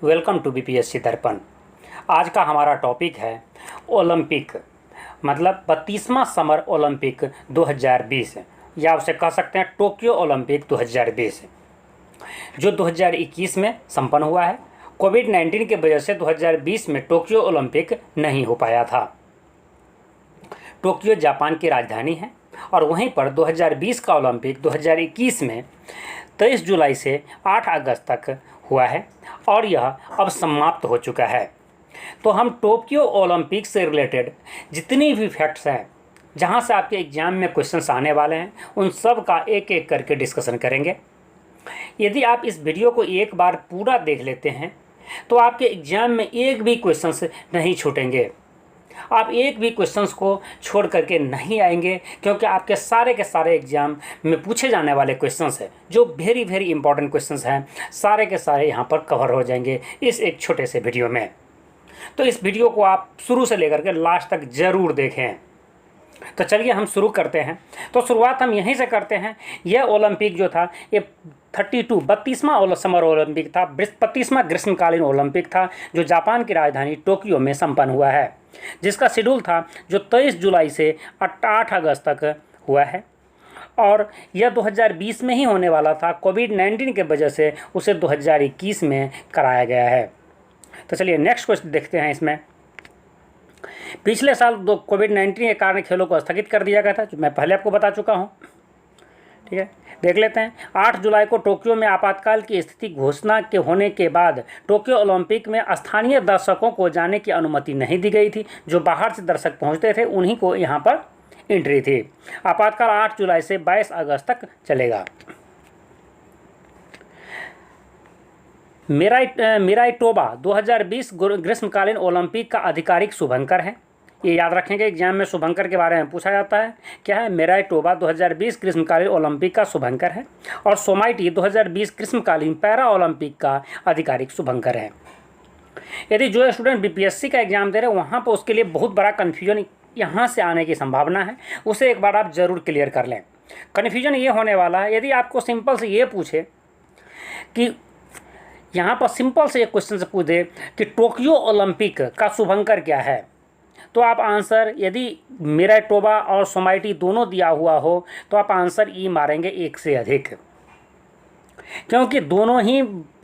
Welcome to BPSC दर्पण। आज का हमारा टॉपिक है ओलंपिक, मतलब 32वां समर ओलंपिक 2020 या उसे कह सकते हैं टोक्यो ओलंपिक 2020 जो 2021 में संपन्न हुआ है। कोविड-19 की वजह से 2020 में टोक्यो ओलंपिक नहीं हो पाया था। टोक्यो जापान की राजधानी है और वहीं पर 2020 का ओलंपिक 2021 में 23 जुलाई से 8 अगस्त तक हुआ है और यह अब समाप्त हो चुका है। तो हम टोक्यो ओलंपिक से रिलेटेड जितनी भी फैक्ट्स हैं, जहां से आपके एग्जाम में क्वेश्चंस आने वाले हैं, उन सब का एक एक करके डिस्कशन करेंगे। यदि आप इस वीडियो को एक बार पूरा देख लेते हैं तो आपके एग्जाम में एक भी क्वेश्चंस नहीं छूटेंगे। आप एक भी क्वेश्चंस को छोड़ करके नहीं आएंगे, क्योंकि आपके सारे के सारे एग्जाम में पूछे जाने वाले क्वेश्चंस हैं जो वेरी वेरी इंपॉर्टेंट क्वेश्चंस हैं, सारे के सारे यहाँ पर कवर हो जाएंगे इस एक छोटे से वीडियो में। तो इस वीडियो को आप शुरू से लेकर के लास्ट तक ज़रूर देखें। तो चलिए हम शुरू करते हैं। तो शुरुआत हम यहीं से करते हैं। यह ओलंपिक जो था ये 32वां समर ओलंपिक था, 32वां ग्रीष्मकालीन ओलंपिक था जो जापान की राजधानी टोक्यो में संपन्न हुआ है, जिसका शेड्यूल था जो 23 जुलाई से 8 अगस्त तक हुआ है और यह 2020 में ही होने वाला था। कोविड-19 की वजह से उसे 2021 में कराया गया है। तो चलिए नेक्स्ट क्वेश्चन देखते हैं। इसमें पिछले साल कोविड-19 के कारण खेलों को स्थगित कर दिया गया था, जो मैं पहले आपको बता चुका हूँ। ठीक है, देख लेते हैं। 8 जुलाई को टोक्यो में आपातकाल की स्थिति घोषणा के होने के बाद टोक्यो ओलंपिक में स्थानीय दर्शकों को जाने की अनुमति नहीं दी गई थी। जो बाहर से दर्शक पहुंचते थे उन्हीं को यहां पर एंट्री थी। आपातकाल 8 जुलाई से 22 अगस्त तक चलेगा। मिराइटोबा 2020 ग्रीष्मकालीन ओलंपिक का आधिकारिक शुभंकर है। ये याद रखेंगे, एग्जाम में शुभंकर के बारे में पूछा जाता है। क्या है? मिराइटोबा 2020 ग्रीष्मकालीन ओलंपिक का शुभंकर है और सोमाइटी 2020 ग्रीष्मकालीन पैरा ओलंपिक का आधिकारिक शुभंकर है। यदि जो स्टूडेंट बीपीएससी का एग्जाम दे रहे हैं वहाँ पर उसके लिए बहुत बड़ा कन्फ्यूजन यहाँ से आने की संभावना है, उसे एक बार आप ज़रूर क्लियर कर लें। कन्फ्यूजन ये होने वाला है, यदि आपको सिंपल से ये पूछे कि यहाँ पर सिंपल से एक क्वेश्चन से पूछ दे कि टोक्यो ओलंपिक का शुभंकर क्या है, तो आप आंसर, यदि मिराइटोबा और सोमाइटी दोनों दिया हुआ हो तो आप आंसर ई मारेंगे 1 से अधिक, क्योंकि दोनों ही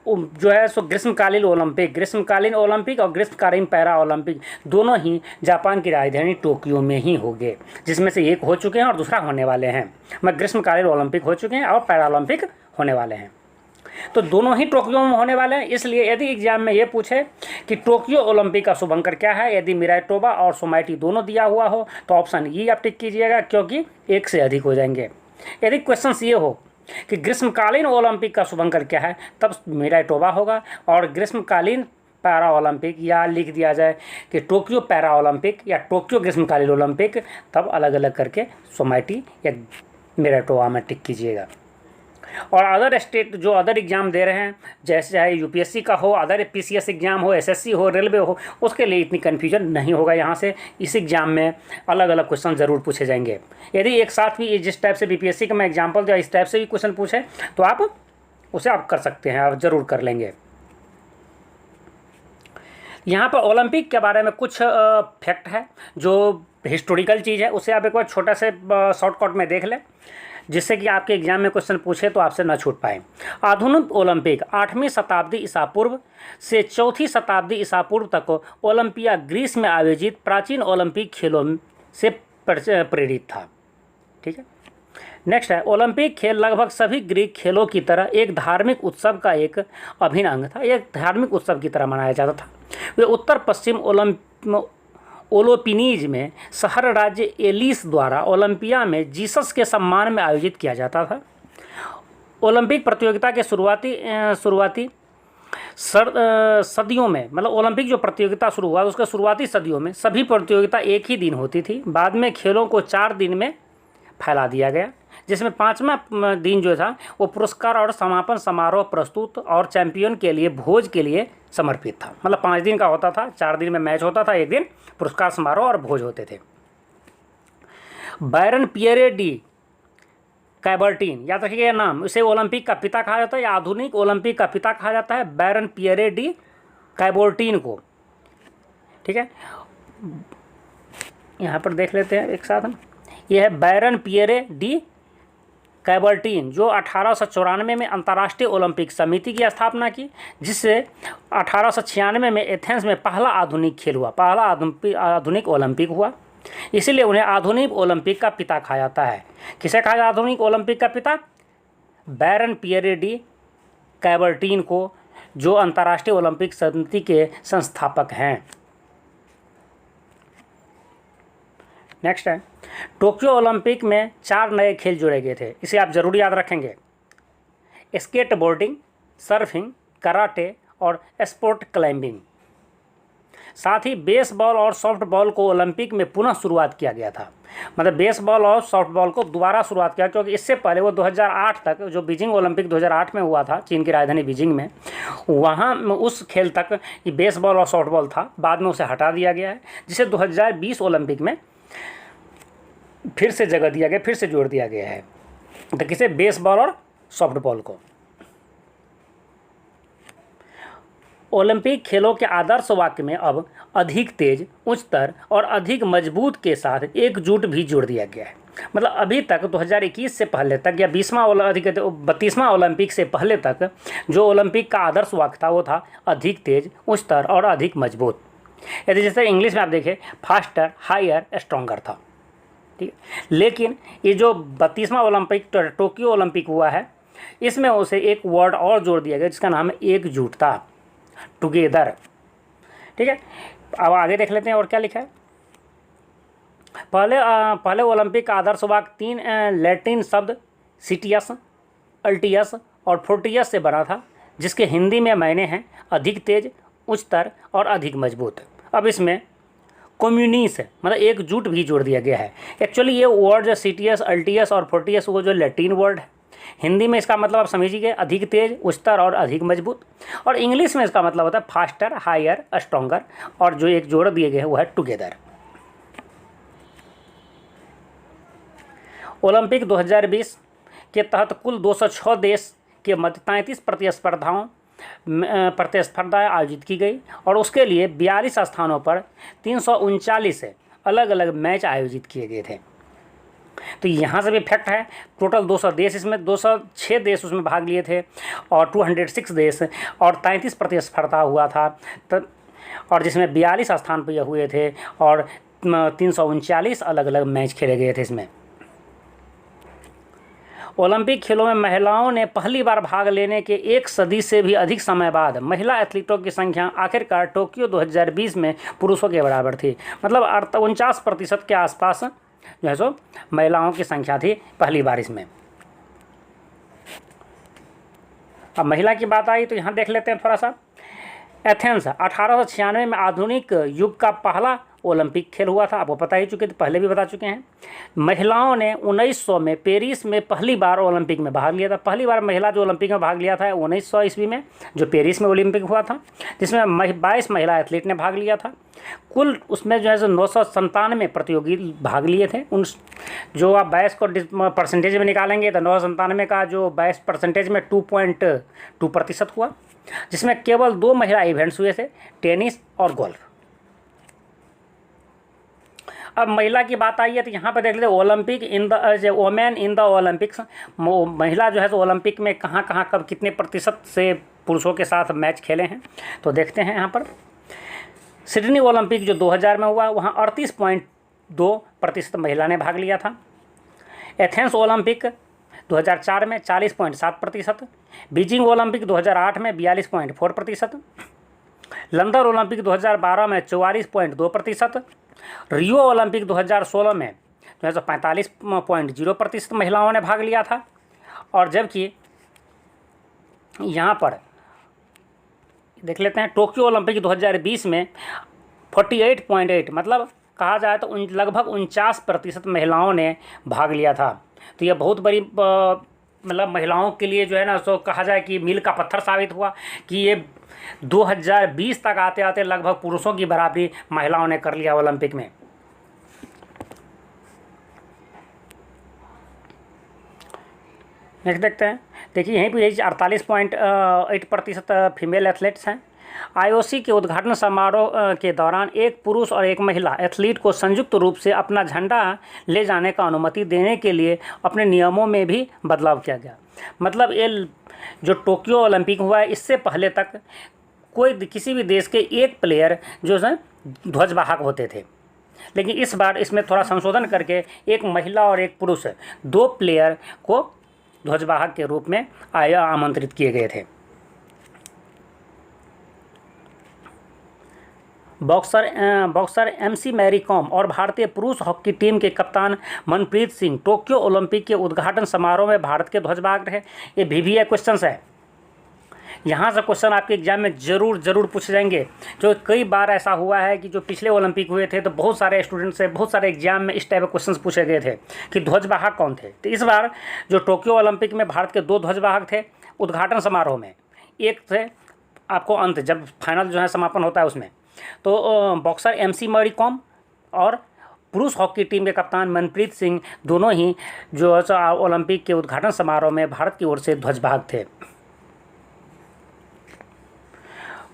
जो है सो ग्रीष्मकालीन ओलंपिक और ग्रीष्मकालीन पैरा ओलंपिक दोनों ही जापान की राजधानी टोक्यो में ही होंगे, जिसमें से एक हो चुके हैं और दूसरा होने वाले हैं। ग्रीष्मकालीन ओलंपिक हो चुके हैं और पैरा ओलंपिक होने वाले हैं, तो दोनों ही टोक्यो में होने वाले हैं। इसलिए यदि एग्जाम में ये पूछे कि टोक्यो ओलंपिक का शुभंकर क्या है, यदि मिराइटोबा और सोमाइटी दोनों दिया हुआ हो तो ऑप्शन ई आप टिक कीजिएगा, क्योंकि 1 से अधिक हो जाएंगे। यदि क्वेश्चन ये हो कि ग्रीष्मकालीन ओलंपिक का शुभंकर क्या है, तब मिराइटोबा होगा, और ग्रीष्मकालीन पैरा ओलंपिक या लिख दिया जाए कि टोक्यो पैरा ओलंपिक या टोक्यो ग्रीष्मकालीन ओलंपिक, तब अलग अलग करके सोमाइटी या मिराइटोबा में टिक कीजिएगा। और अदर स्टेट जो अदर एग्ज़ाम दे रहे हैं, जैसे चाहे यूपीएससी का हो, अदर पीसीएस एग्ज़ाम हो, एसएससी हो, रेलवे हो, उसके लिए इतनी कन्फ्यूजन नहीं होगा। यहाँ से इस एग्ज़ाम में अलग अलग क्वेश्चन ज़रूर पूछे जाएंगे। यदि एक साथ भी जिस टाइप से बीपीएससी का मैं एग्जाम्पल दिया इस टाइप से भी क्वेश्चन पूछे तो आप उसे आप कर सकते हैं, आप ज़रूर कर लेंगे। यहाँ पर ओलंपिक के बारे में कुछ फैक्ट है जो हिस्टोरिकल चीज़ है, उसे आप एक बार छोटा से शॉर्टकट में देख लें, जिससे कि आपके एग्जाम में क्वेश्चन पूछे तो आपसे न छूट पाए। आधुनिक ओलंपिक 8वीं शताब्दी ईसा पूर्व से 4वीं शताब्दी ईसा पूर्व तक ओलंपिया ग्रीस में आयोजित प्राचीन ओलंपिक खेलों से प्रेरित था। ठीक है, नेक्स्ट है ओलंपिक खेल लगभग सभी ग्रीक खेलों की तरह एक धार्मिक उत्सव का एक अभिन्न अंग था। एक धार्मिक उत्सव की तरह मनाया जाता था। वे उत्तर पश्चिम ओलोपिनीज में शहर राज्य एलिस द्वारा ओलंपिया में जीसस के सम्मान में आयोजित किया जाता था। ओलंपिक प्रतियोगिता के शुरुआती सदियों में, मतलब ओलंपिक जो प्रतियोगिता शुरू हुआ उसके शुरुआती सदियों में सभी प्रतियोगिता एक ही दिन होती थी। बाद में खेलों को 4 दिन में फैला दिया गया, जिसमें 5वां दिन जो था वो पुरस्कार और समापन समारोह प्रस्तुत और चैंपियन के लिए भोज के लिए समर्पित था। मतलब 5 दिन का होता था, 4 दिन में मैच होता था, 1 दिन पुरस्कार समारोह और भोज होते थे। बैरन पियरे डी कैबर्टीन, याद रखिएगा नाम, इसे ओलंपिक का पिता कहा जाता है या आधुनिक ओलंपिक का पिता कहा जाता है। बैरन पियरे डी कैबोर्टीन को, ठीक है, यहाँ पर देख लेते हैं एक साथ हम। यह है बैरन पियरे डी कैबर्टीन, जो 1894 में अंतर्राष्ट्रीय ओलंपिक समिति की स्थापना की, जिससे 1896 में एथेंस में पहला आधुनिक खेल हुआ, पहला आधुनिक ओलंपिक हुआ। इसीलिए उन्हें आधुनिक ओलंपिक का पिता कहा जाता है। किसे कहा जाता है आधुनिक ओलंपिक का पिता? बैरन पियरे डी कैबर्टीन को, जो अंतर्राष्ट्रीय ओलंपिक समिति के संस्थापक हैं। नेक्स्ट है, टोक्यो ओलंपिक में 4 नए खेल जोड़े गए थे, इसे आप जरूर याद रखेंगे। स्केटबोर्डिंग, सर्फिंग, कराटे और स्पोर्ट क्लाइंबिंग। साथ ही बेसबॉल और सॉफ्टबॉल को ओलंपिक में पुनः शुरुआत किया गया था। मतलब बेसबॉल और सॉफ्टबॉल को दोबारा शुरुआत किया, क्योंकि इससे पहले वो 2008 तक, जो बीजिंग ओलंपिक 2008 में हुआ था, चीन की राजधानी बीजिंग में, वहाँ उस खेल तक ये बेसबॉल और सॉफ्टबॉल था। बाद में उसे हटा दिया गया है, जिसे 2020 ओलंपिक में फिर से जगह दिया गया, फिर से जोड़ दिया गया है। तो किसे? बेसबॉल और सॉफ्टबॉल को। ओलंपिक खेलों के आदर्श वाक्य में अब अधिक तेज, उच्चतर और अधिक मजबूत के साथ एकजुट भी जोड़ दिया गया है। मतलब अभी तक 2021 से पहले तक, या 32वां ओलंपिक से पहले तक जो ओलंपिक का आदर्श वाक्य था वो था अधिक तेज, उच्चतर और अधिक मजबूत। यदि जैसे इंग्लिश में आप देखें फास्टर, हायर, स्ट्रॉन्गर था, ठीक है। लेकिन ये जो 32वां ओलंपिक टोक्यो ओलंपिक हुआ है, इसमें उसे एक वर्ड और जोड़ दिया गया, जिसका नाम है एकजुटता, टुगेदर, ठीक है। अब आगे देख लेते हैं और क्या लिखा है। पहले ओलंपिक का आदर्श वाक्य 3 लैटिन शब्द सिटियस, अल्टियस और फोर्टियस से बना था, जिसके हिंदी में मायने हैं अधिक तेज, उच्चतर और अधिक मजबूत। अब इसमें कम्युनिस मतलब एकजुट भी जोड़ दिया गया है। एक्चुअली ये वर्ड जो सिटियस, अल्टियस और फोर्टियस, वो जो लैटिन वर्ड है, हिंदी में इसका मतलब आप समझिए अधिक तेज, उच्चतर और अधिक मजबूत, और इंग्लिश में इसका मतलब होता है फास्टर, हायर, स्ट्रॉन्गर, और जो एक जोड़ दिए गए हैं वो है टुगेदर। ओलंपिक 2020 के तहत कुल 206 देश के मध्य 33 प्रतिस्पर्धाएँ आयोजित की गई, और उसके लिए 42 स्थानों पर 339 अलग अलग मैच आयोजित किए गए थे। तो यहाँ से भी फैक्ट है, टोटल 200 देश, इसमें 206 देश उसमें भाग लिए थे, और 206 देश और 33 प्रतिस्पर्धा हुआ था, और जिसमें 42 स्थान पर हुए थे, और 339 अलग अलग मैच खेले गए थे इसमें। ओलंपिक खेलों में महिलाओं ने पहली बार भाग लेने के 1 सदी से भी अधिक समय बाद महिला एथलीटों की संख्या आखिरकार टोक्यो 2020 में पुरुषों के बराबर थी। मतलब 49% के आसपास जो है सो महिलाओं की संख्या थी पहली बार इसमें। अब महिला की बात आई तो यहाँ देख लेते हैं थोड़ा सा। एथेंस 1896 में आधुनिक युग का पहला ओलंपिक खेल हुआ था, आपको पता ही चुके थे, पहले भी बता चुके हैं। महिलाओं ने 1900 में पेरिस में पहली बार ओलंपिक में भाग लिया था। पहली बार महिला जो ओलंपिक में भाग लिया था 1900 ईस्वी में, जो पेरिस में ओलंपिक हुआ था, जिसमें 22 महिला एथलीट ने भाग लिया था। कुल उसमें जो है 997 प्रतियोगी भाग लिए थे। उन जो आप 22 को परसेंटेज में निकालेंगे तो 997 का जो 22% में 2.2% हुआ, जिसमें केवल 2 महिला इवेंट्स हुए थे, टेनिस और गोल्फ। अब महिला की बात आई है तो यहाँ पर देख लेते हैं Olympic in the women in the Olympics. महिला जो है तो ओलंपिक में कहाँ कहाँ कब कितने प्रतिशत से पुरुषों के साथ मैच खेले हैं, तो देखते हैं यहाँ पर। सिडनी ओलंपिक जो 2000 में हुआ, वहाँ 38.2% महिला ने भाग लिया था। एथेंस ओलंपिक 2004 में 40.7%, बीजिंग ओलंपिक 2008 में 42.4%, लंदन ओलंपिक 2012 में 44.2%, रियो ओलंपिक 2016 में जो है 45.0% महिलाओं ने भाग लिया था। और जबकि यहाँ पर देख लेते हैं टोक्यो ओलंपिक 2020 में 48.8, मतलब कहा जाए तो लगभग 49% महिलाओं ने भाग लिया था। तो यह बहुत बड़ी मतलब महिलाओं के लिए जो है ना, सो कहा जाए कि मील का पत्थर साबित हुआ कि ये 2020 तक आते आते लगभग पुरुषों की बराबरी महिलाओं ने कर लिया ओलंपिक में। नेक्स्ट देखते हैं। देखिए यहीं पर यही 48.8% फीमेल एथलीट्स हैं, आईओसी के उद्घाटन समारोह के दौरान एक पुरुष और एक महिला एथलीट को संयुक्त रूप से अपना झंडा ले जाने का अनुमति देने के लिए अपने नियमों में भी बदलाव किया गया। मतलब ये जो टोक्यो ओलंपिक हुआ है, इससे पहले तक कोई किसी भी देश के एक प्लेयर जो है ध्वजवाहक होते थे, लेकिन इस बार इसमें थोड़ा संशोधन करके एक महिला और एक पुरुष 2 प्लेयर को ध्वजवाहक के रूप में आमंत्रित किए गए थे। बॉक्सर एमसी मैरी कॉम और भारतीय पुरुष हॉकी टीम के कप्तान मनप्रीत सिंह टोक्यो ओलंपिक के उद्घाटन समारोह में भारत के ध्वजवाहक रहे। ये VVI क्वेश्चंस है, यहाँ से क्वेश्चन आपके एग्जाम में ज़रूर पूछे जाएंगे। जो कई बार ऐसा हुआ है कि जो पिछले ओलंपिक हुए थे तो बहुत सारे स्टूडेंट से बहुत सारे एग्जाम में इस टाइप के क्वेश्चंस पूछे गए थे कि ध्वजवाहक कौन थे। तो इस बार जो टोक्यो ओलंपिक में भारत के 2 ध्वजवाहक थे उद्घाटन समारोह में, एक थे आपको अंत जब फाइनल जो है समापन होता है उसमें, तो बॉक्सर एमसी मैरी कॉम और पुरुष हॉकी टीम के कप्तान मनप्रीत सिंह दोनों ही जो ओलंपिक के उद्घाटन समारोह में भारत की ओर से ध्वजवाहक थे।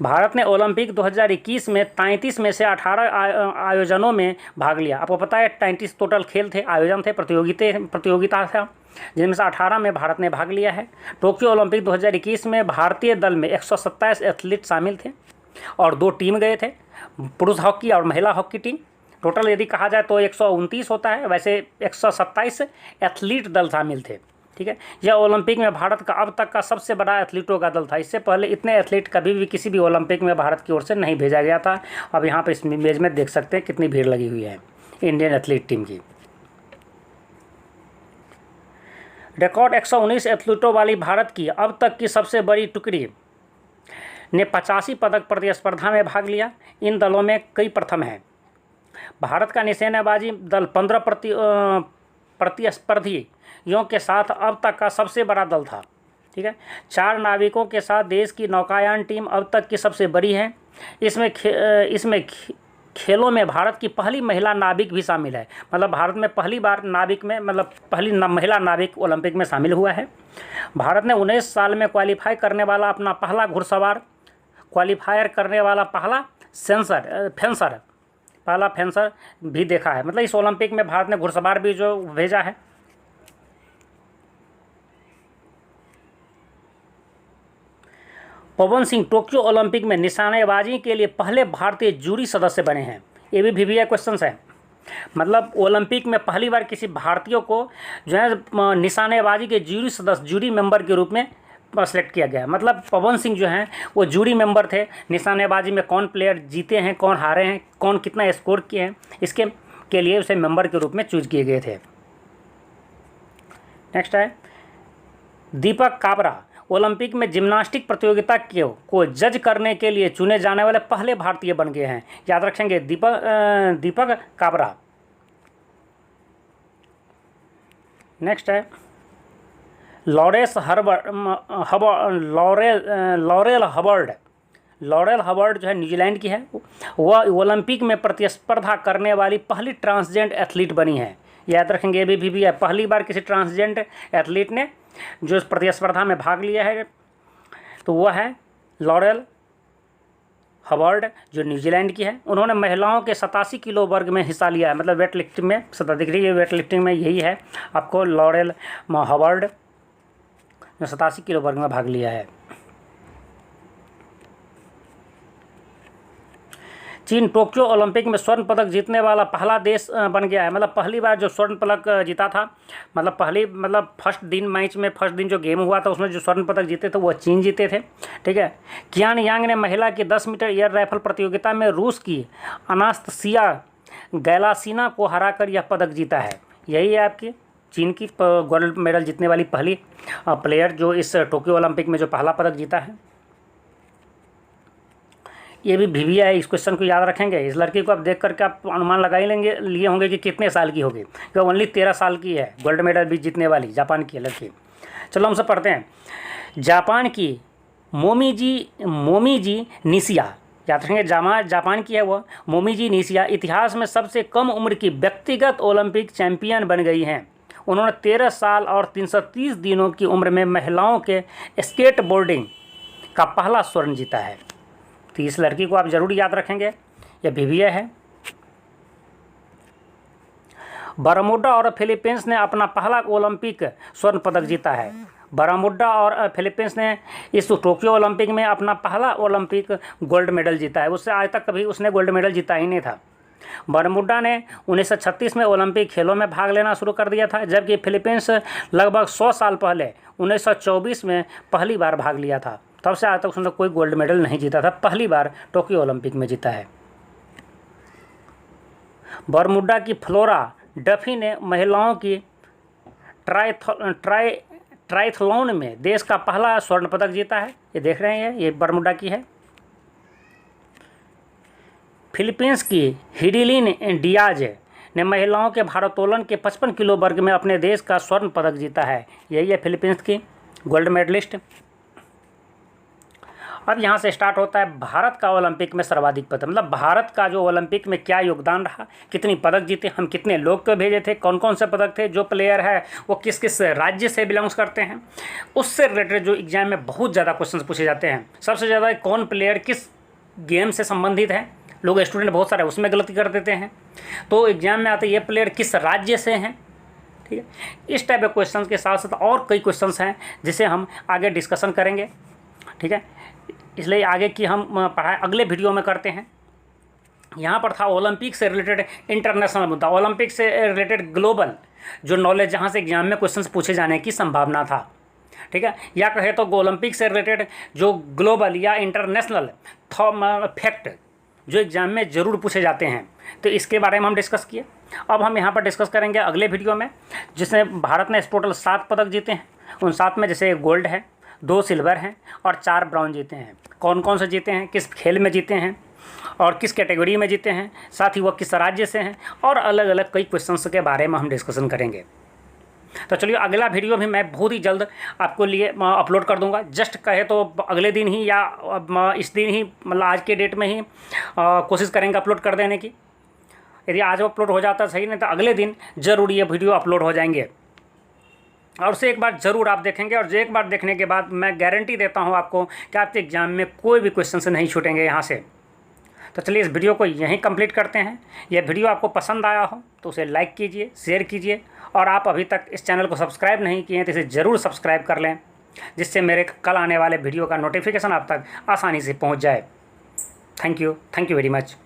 भारत ने ओलंपिक 2021 में 33 में से 18 आयोजनों में भाग लिया। आपको पता है 33 टोटल खेल थे, आयोजन थे, प्रतियोगिता था, जिनमें से 18 में भारत ने भाग लिया है। टोक्यो ओलंपिक 2021 में भारतीय दल में 127 एथलीट शामिल थे और 2 टीम गए थे, पुरुष हॉकी और महिला हॉकी टीम। टोटल यदि कहा जाए तो 129 होता है, वैसे 127 एथलीट दल शामिल थे। ठीक है, यह ओलंपिक में भारत का अब तक का सबसे बड़ा एथलीटों का दल था। इससे पहले इतने एथलीट कभी भी किसी भी ओलंपिक में भारत की ओर से नहीं भेजा गया था। अब यहाँ पे इस इमेज में देख सकते हैं कितनी भीड़ लगी हुई है इंडियन एथलीट टीम की। रिकॉर्ड 119 एथलीटों वाली भारत की अब तक की सबसे बड़ी टुकड़ी ने 85 पदक प्रतिस्पर्धा में भाग लिया। इन दलों में कई प्रथम हैं। भारत का निशानेबाजी दल 15 प्रतिस्पर्धियों के साथ अब तक का सबसे बड़ा दल था। ठीक है, 4 नाविकों के साथ देश की नौकायान टीम अब तक की सबसे बड़ी है। इसमें खेलों में भारत की पहली महिला नाविक भी शामिल है। मतलब भारत में पहली बार नाविक में पहली महिला नाविक ओलंपिक में शामिल हुआ है। भारत ने 19 साल में क्वालिफाई करने वाला अपना पहला घुड़सवार क्वालिफायर करने वाला पहला फेंसर भी देखा है। मतलब इस ओलंपिक में भारत ने घुड़सवार भी जो भेजा है। पवन सिंह टोक्यो ओलंपिक में निशानेबाजी के लिए पहले भारतीय जूरी सदस्य बने हैं। ये भी VVI क्वेश्चंस है। मतलब ओलंपिक में पहली बार किसी भारतीय को जो है निशानेबाजी के जूरी मेंबर के रूप में सेलेक्ट किया गया। मतलब पवन सिंह जो हैं वो जूरी मेंबर थे। निशानेबाजी में कौन प्लेयर जीते हैं, कौन हारे हैं, कौन कितना स्कोर किए हैं, इसके के लिए उसे मेंबर के रूप में चूज किए गए थे। नेक्स्ट है दीपक काबरा। ओलंपिक में जिम्नास्टिक प्रतियोगिता को जज करने के लिए चुने जाने वाले पहले भारतीय बन गए हैं। याद रखेंगे दीपक काबरा। नेक्स्ट है लॉरेल हबर्ड जो है न्यूजीलैंड की है। वह ओलंपिक में प्रतिस्पर्धा करने वाली पहली ट्रांसजेंड एथलीट बनी है। याद रखेंगे ये भी है, पहली बार किसी ट्रांसजेंड एथलीट ने जो इस प्रतिस्पर्धा में भाग लिया है तो वह है लॉरेल हबर्ड जो न्यूजीलैंड की है। उन्होंने महिलाओं के 87 किलो वर्ग में हिस्सा लिया है। मतलब वेट लिफ्टिंग में दिख रही है, वेट लिफ्टिंग में यही है आपको लॉरेल हबर्ड जो 87 किलो वर्ग में भाग लिया है। चीन टोक्यो ओलंपिक में स्वर्ण पदक जीतने वाला पहला देश बन गया है। मतलब पहली बार जो स्वर्ण पदक जीता था, फर्स्ट दिन जो गेम हुआ था उसमें जो स्वर्ण पदक जीते थे वो चीन जीते थे। ठीक है, कियान यांग ने महिला की 10 मीटर एयर राइफल प्रतियोगिता में रूस की अनास्तसिया गैलासिना को हराकर यह पदक जीता है। यही है आपकी चीन की गोल्ड मेडल जीतने वाली पहली प्लेयर जो इस टोक्यो ओलंपिक में जो पहला पदक जीता है। ये भी VVI है, इस क्वेश्चन को याद रखेंगे। इस लड़की को आप देख करके आप अनुमान लगा ही लिए होंगे कि कितने साल की होगी। वो ओनली 13 साल की है, गोल्ड मेडल भी जीतने वाली जापान की लड़की। चलो हम सब पढ़ते हैं। जापान की मोमीजी निशिया, याद रखेंगे जापान की है वो मोमीजी निशिया, इतिहास में सबसे कम उम्र की व्यक्तिगत ओलंपिक चैंपियन बन गई हैं। उन्होंने 13 साल और 330 दिनों की उम्र में महिलाओं के स्केटबोर्डिंग का पहला स्वर्ण जीता है। तो इस लड़की को आप ज़रूर याद रखेंगे, यह विविया है। बरमूडा और फिलीपींस ने अपना पहला ओलंपिक स्वर्ण पदक जीता है। बरमूडा और फिलीपींस ने इस टोक्यो ओलंपिक में अपना पहला ओलंपिक गोल्ड मेडल जीता है। उससे आज तक कभी उसने गोल्ड मेडल जीता ही नहीं था। बरमूडा ने 1936 में ओलंपिक खेलों में भाग लेना शुरू कर दिया था, जबकि फिलीपींस लगभग 100 साल पहले 1924 में पहली बार भाग लिया था। तब से आज तक उसने कोई गोल्ड मेडल नहीं जीता था, पहली बार टोक्यो ओलंपिक में जीता है। बरमूडा की फ्लोरा डफी ने महिलाओं की ट्रायथलॉन में देश का पहला स्वर्ण पदक जीता है। ये देख रहे हैं, ये बरमूडा की है। फिलीपींस की हिडिलिन डियाज ने महिलाओं के भारोत्तोलन के 55 किलो वर्ग में अपने देश का स्वर्ण पदक जीता है। यही है फिलीपींस की गोल्ड मेडलिस्ट। अब यहाँ से स्टार्ट होता है भारत का ओलंपिक में सर्वाधिक पदक, मतलब भारत का जो ओलंपिक में क्या योगदान रहा, कितनी पदक जीते, हम कितने लोग को भेजे थे, कौन कौन से पदक थे, जो प्लेयर है वो किस किस राज्य से बिलोंग्स करते हैं, उससे रिलेटेड जो एग्जाम में बहुत ज़्यादा क्वेश्चन पूछे जाते हैं। सबसे ज़्यादा कौन प्लेयर किस गेम से संबंधित है, लोग स्टूडेंट बहुत सारे उसमें गलती कर देते हैं। तो एग्जाम में आते ये प्लेयर किस राज्य से हैं, ठीक है। इस टाइप के क्वेश्चन के साथ साथ और कई क्वेश्चंस हैं जिसे हम आगे डिस्कशन करेंगे, ठीक है। इसलिए आगे की हम पढ़ाई अगले वीडियो में करते हैं। यहाँ पर था ओलंपिक से रिलेटेड इंटरनेशनल मुद्दा, ओलंपिक से रिलेटेड ग्लोबल जो नॉलेज, जहाँ से एग्जाम में क्वेश्चंस पूछे जाने की संभावना था, ठीक है। या कहे तो ओलंपिक से रिलेटेड जो ग्लोबल या इंटरनेशनल फैक्ट जो एग्जाम में ज़रूर पूछे जाते हैं, तो इसके बारे में हम डिस्कस किए। अब हम यहाँ पर डिस्कस करेंगे अगले वीडियो में, जिसमें भारत ने टोटल 7 पदक जीते हैं। उन 7 में जैसे गोल्ड है, 2 सिल्वर हैं और 4 ब्राउन जीते हैं। कौन कौन से जीते हैं, किस खेल में जीते हैं और किस कैटेगरी में जीते हैं, साथ ही वह किस राज्य से हैं, और अलग अलग कई क्वेश्चंस के बारे में हम डिस्कशन करेंगे। तो चलिए अगला वीडियो भी मैं बहुत ही जल्द आपको लिए अपलोड कर दूंगा। जस्ट कहे तो अगले दिन ही या इस दिन ही, मतलब आज के डेट में ही कोशिश करेंगे अपलोड कर देने की। यदि आज अपलोड हो जाता सही, नहीं तो अगले दिन ज़रूर ये वीडियो अपलोड हो जाएंगे और उसे एक बार ज़रूर आप देखेंगे। और एक बार देखने के बाद मैं गारंटी देता हूँ आपको कि आपके एग्ज़ाम में कोई भी क्वेश्चन नहीं छूटेंगे यहाँ से। तो चलिए इस वीडियो को यहीं कंप्लीट करते हैं। यह वीडियो आपको पसंद आया हो तो उसे लाइक कीजिए, शेयर कीजिए, और आप अभी तक इस चैनल को सब्सक्राइब नहीं किए हैं तो इसे ज़रूर सब्सक्राइब कर लें, जिससे मेरे कल आने वाले वीडियो का नोटिफिकेशन आप तक आसानी से पहुँच जाए। Thank you very much.